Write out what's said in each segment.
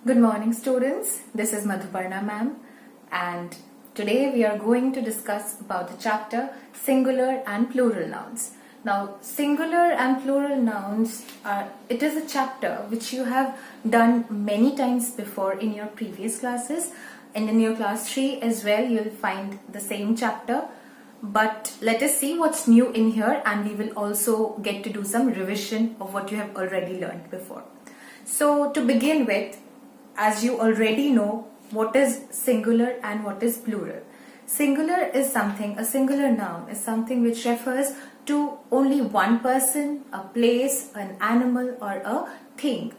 Good morning students, this is Madhuparna ma'am and today we are going to discuss about the chapter singular and plural nouns. Now singular and plural nouns it is a chapter which you have done many times before in your previous classes, and in your class 3 as well you will find the same chapter. But let us see what's new in here, and we will also get to do some revision of what you have already learned before. So to begin with, as you already know, what is singular and what is plural. Singular is something, a singular noun is something which refers to only one person, a place, an animal or a thing.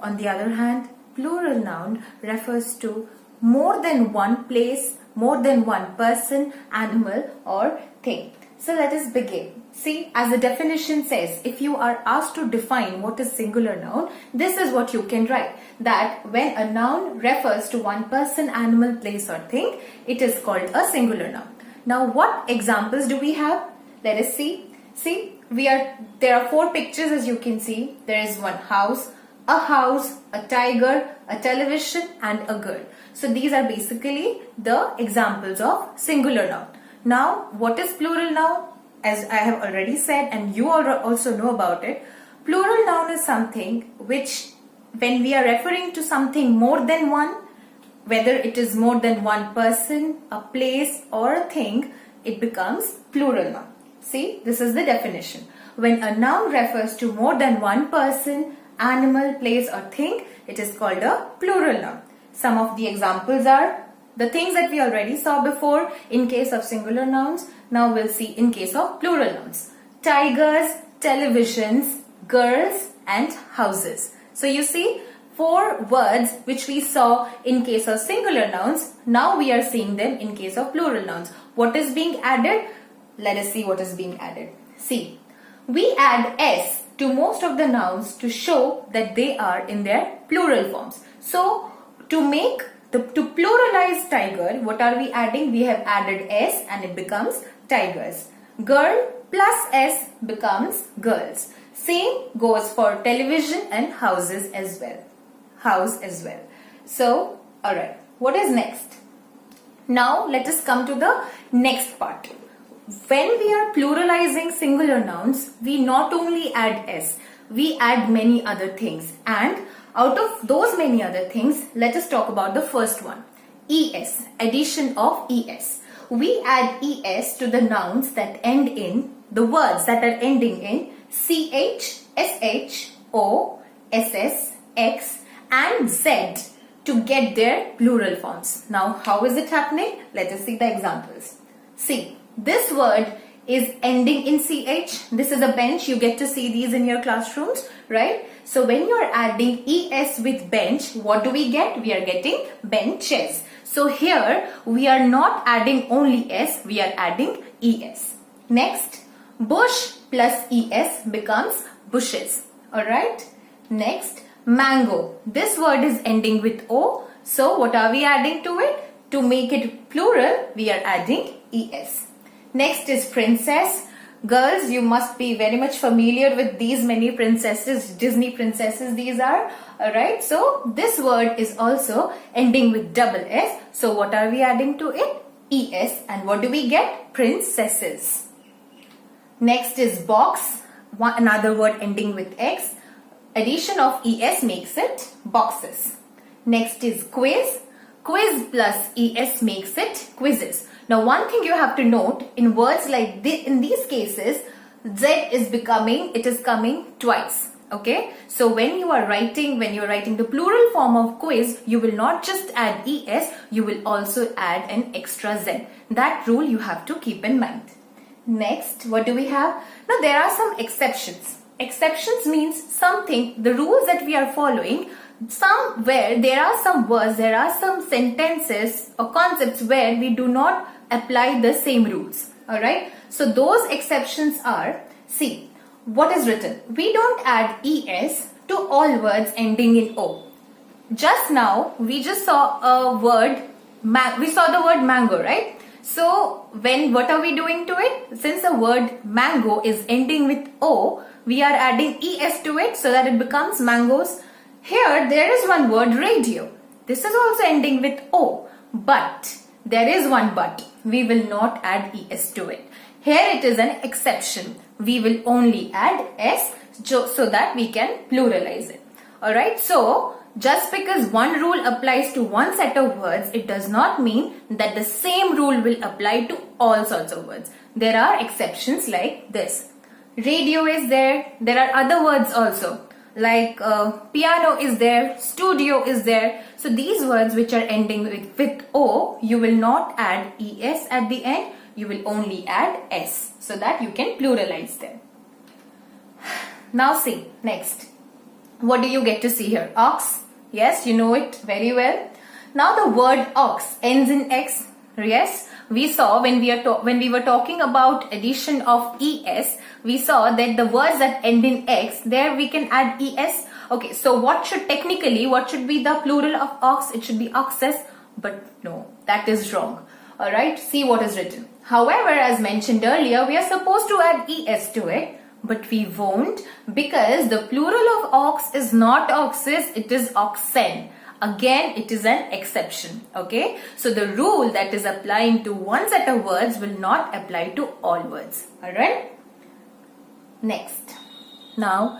On the other hand, plural noun refers to more than one place, more than one person, animal or thing. So let us begin. See, as the definition says, if you are asked to define what is singular noun, this is what you can write. That when a noun refers to one person, animal, place or thing, it is called a singular noun. Now what examples do we have? Let us see. See, there are 4 pictures as you can see. There is one house, a tiger, a television and a girl. So these are basically the examples of singular noun. Now what is plural noun? As I have already said, and you also know about it, plural noun is something which, when we are referring to something more than one, whether it is more than one person, a place or a thing, it becomes plural noun. See, this is the definition. When a noun refers to more than one person, animal, place or thing, it is called a plural noun. Some of the examples are the things that we already saw before in case of singular nouns. Now we'll see in case of plural nouns. Tigers, televisions, girls and houses. So you see 4 words which we saw in case of singular nouns. Now we are seeing them in case of plural nouns. What is being added? Let us see what is being added. See, we add s to most of the nouns to show that they are in their plural forms. So to pluralize tiger, what are we adding? We have added s and it becomes tigers. Girl plus s becomes girls. Same goes for television and houses as well. House as well. So, alright. What is next? Now let us come to the next part. When we are pluralizing singular nouns, we not only add s, we add many other things, and out of those many other things, let us talk about the first one. Es, addition of es. We add es to the nouns that end in, the words that are ending in ch, sh, o, ss, x and z to get their plural forms. Now how is it happening? Let us see the examples. See, this word is ending in ch. This is a bench. You get to see these in your classrooms, right? So when you are adding es with bench, what do we get? We are getting benches. So here we are not adding only s, we are adding es. Next, bush plus es becomes bushes. Alright. Next, mango. This word is ending with o. So what are we adding to it? To make it plural, we are adding es. Next is princess. Girls, you must be very much familiar with these many princesses, Disney princesses these are. Alright, so this word is also ending with double s. So what are we adding to it? Es. And what do we get? Princesses. Next is box. Another word ending with x. Addition of es makes it boxes. Next is quiz. Quiz plus es makes it quizzes. Now one thing you have to note, in words like this, in these cases, z is coming twice. Okay, so when you're writing the plural form of quiz, you will not just add es, you will also add an extra z. That rule you have to keep in mind. Next, what do we have? Now there are some exceptions. Exceptions means something, the rules that we are following, somewhere there are some words, there are some sentences or concepts where we do not apply the same rules. Alright, so those exceptions are, see, what is written? We don't add es to all words ending in o. Just now we just saw a word, we saw the word mango, right? So what are we doing to it? Since the word mango is ending with o, we are adding es to it so that it becomes mangoes. Here there is one word, radio. This is also ending with O, but there is one but. We will not add es to it. Here it is an exception. We will only add s so that we can pluralize it. Alright, so just because one rule applies to one set of words, it does not mean that the same rule will apply to all sorts of words. There are exceptions like this. Radio is there. There are other words also like piano is there, studio is there. So these words which are ending with O, you will not add es at the end. You will only add s so that you can pluralize them. Now see, next. What do you get to see here? Ox. Yes, you know it very well. Now the word ox ends in x. Yes, we saw when we were talking about addition of es, we saw that the words that end in x, there we can add es. Okay, so what should be the plural of ox? It should be oxes, but no, that is wrong. Alright, see what is written. However, as mentioned earlier, we are supposed to add es to it, but we won't because the plural of ox is not oxes, it is oxen. Again, it is an exception. Okay, so the rule that is applying to one set of words will not apply to all words. Alright, next. Now,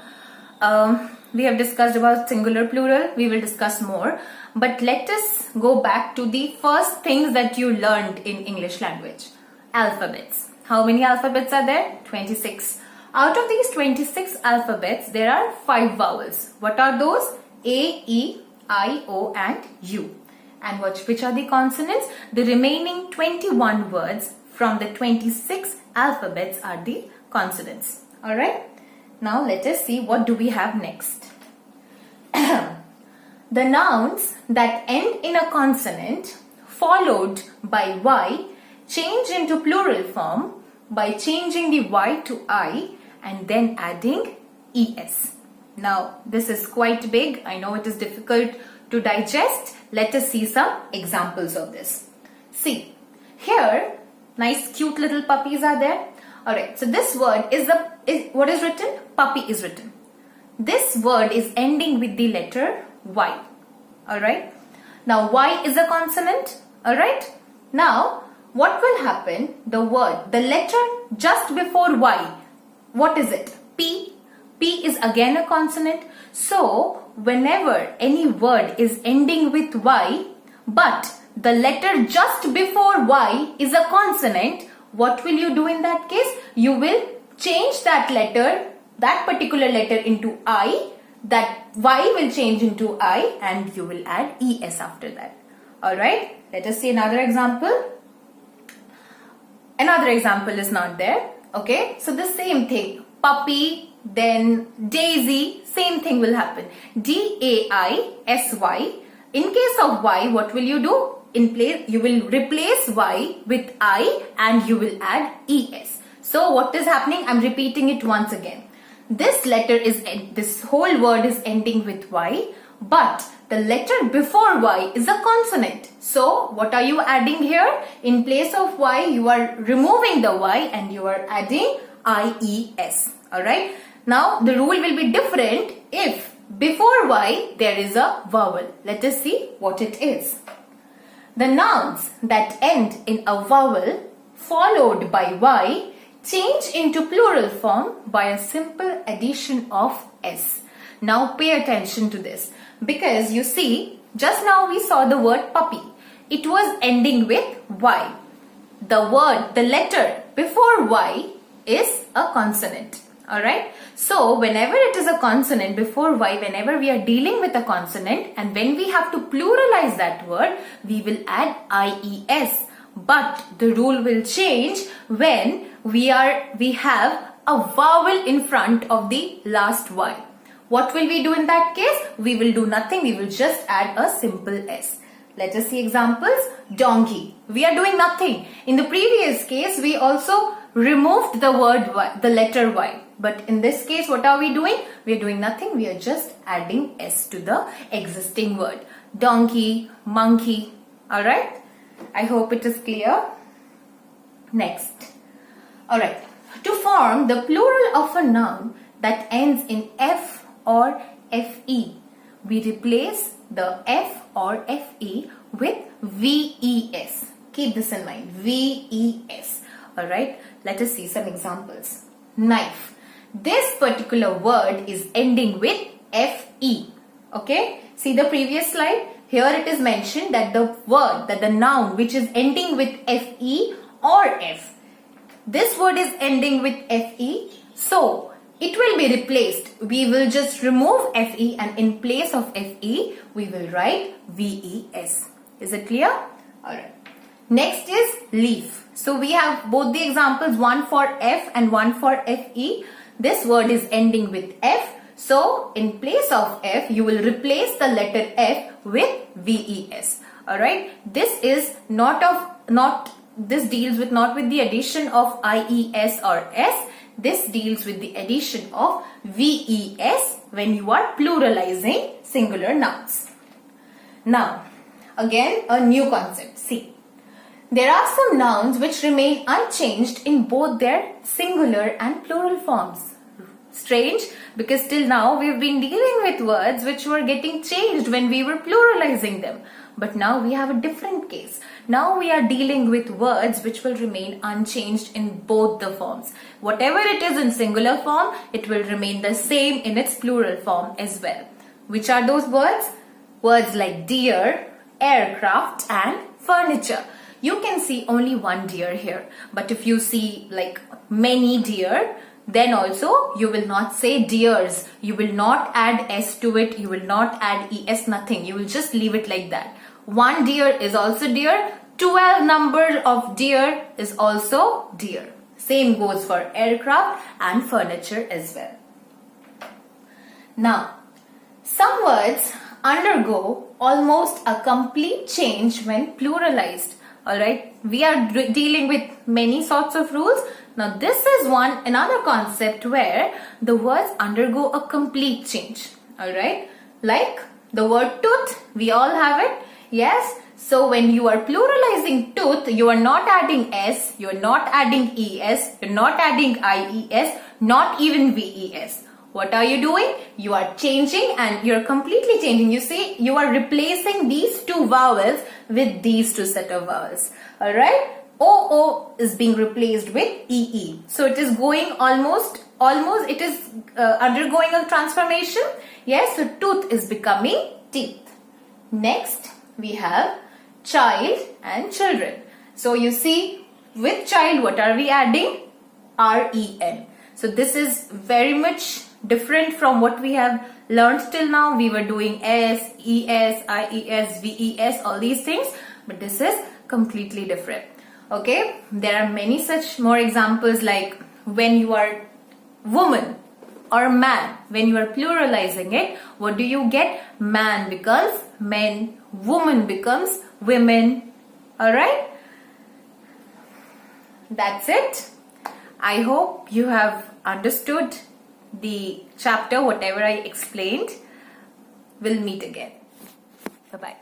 we have discussed about singular, plural. We will discuss more. But let us go back to the first things that you learned in English language. Alphabets. How many alphabets are there? 26. Out of these 26 alphabets, there are 5 vowels. What are those? A, E, I, O and U. And which are the consonants? The remaining 21 words from the 26 alphabets are the consonants. Alright. Now let us see what do we have next. The nouns that end in a consonant followed by Y change into plural form by changing the Y to I and then adding es. Now this is quite big. I know it is difficult to digest. Let us see some examples of this. See, here nice cute little puppies are there. Alright, so this word is what is written? Puppy is written. This word is ending with the letter Y. Alright. Now Y is a consonant. Alright. Now what will happen? The letter just before Y. What is it? P. P is again a consonant. So whenever any word is ending with Y, but the letter just before Y is a consonant, what will you do in that case? You will change that letter, that particular letter into I, that Y will change into I and you will add es after that. Alright, let us see another example. Another example is not there. Okay, so the same thing. Puppy, then daisy, same thing will happen. D-A-I-S-Y. In case of Y, what will you do? You will replace Y with I and you will add es. So what is happening? I'm repeating it once again. This whole word is ending with Y, but the letter before Y is a consonant. So what are you adding here? In place of Y, you are removing the Y and you are adding IES. Alright. Now the rule will be different if before Y there is a vowel. Let us see what it is. The nouns that end in a vowel followed by Y change into plural form by a simple addition of s. Now pay attention to this because you see, just now we saw the word puppy. It was ending with Y. The letter before Y is a consonant. Alright. So whenever it is a consonant before Y, whenever we are dealing with a consonant and when we have to pluralize that word, we will add IES. But the rule will change when we have a vowel in front of the last Y. What will we do in that case? We will do nothing. We will just add a simple S. Let us see examples. Donkey. We are doing nothing. In the previous case, we also removed the word Y, the letter Y. But in this case, what are we doing? We are doing nothing. We are just adding S to the existing word. Donkey, monkey. Alright? I hope it is clear. Next. Alright. To form the plural of a noun that ends in F or FE, we replace the F or FE with VES. Keep this in mind, VES. Alright, let us see some examples. Knife. This particular word is ending with FE. Okay, see the previous slide. Here it is mentioned that the noun which is ending with FE or F. This word is ending with FE, so it will be replaced. We will just remove FE and in place of FE, we will write VES. Is it clear? Alright. Next is leaf. So we have both the examples, one for F and one for FE. This word is ending with F. So in place of F, you will replace the letter F with VES. Alright. This is this deals with not with the addition of IES or S. This deals with the addition of VES when you are pluralizing singular nouns. Now, again a new concept. See, there are some nouns which remain unchanged in both their singular and plural forms. Strange, because till now we've been dealing with words which were getting changed when we were pluralizing them. But now we have a different case. Now we are dealing with words which will remain unchanged in both the forms. Whatever it is in singular form, it will remain the same in its plural form as well. Which are those words? Words like deer, aircraft and furniture. You can see only one deer here. But if you see like many deer, then also you will not say deers. You will not add S to it. You will not add ES, nothing. You will just leave it like that. One deer is also deer. 12 number of deer is also deer. Same goes for aircraft and furniture as well. Now, some words undergo almost a complete change when pluralized. Alright, we are dealing with many sorts of rules. Now this is another concept where the words undergo a complete change. Alright, like the word tooth, we all have it. Yes, so when you are pluralizing tooth, you are not adding S, you are not adding ES, you are not adding IES, not even VES. What are you doing? You are changing and you are completely changing. You see, you are replacing these two vowels with these two set of vowels. Alright? OO is being replaced with EE. So it is going almost it is undergoing a transformation. Yes, so tooth is becoming teeth. Next, we have child and children. So you see, with child, what are we adding? REN. So this is very much different from what we have learned till now. We were doing S, ES, IES, VES, all these things. But this is completely different. Okay, there are many such more examples like when you are woman or man, when you are pluralizing it, what do you get? Man becomes men, woman becomes women. Alright, that's it. I hope you have understood the chapter, whatever I explained. We'll meet again. Bye-bye.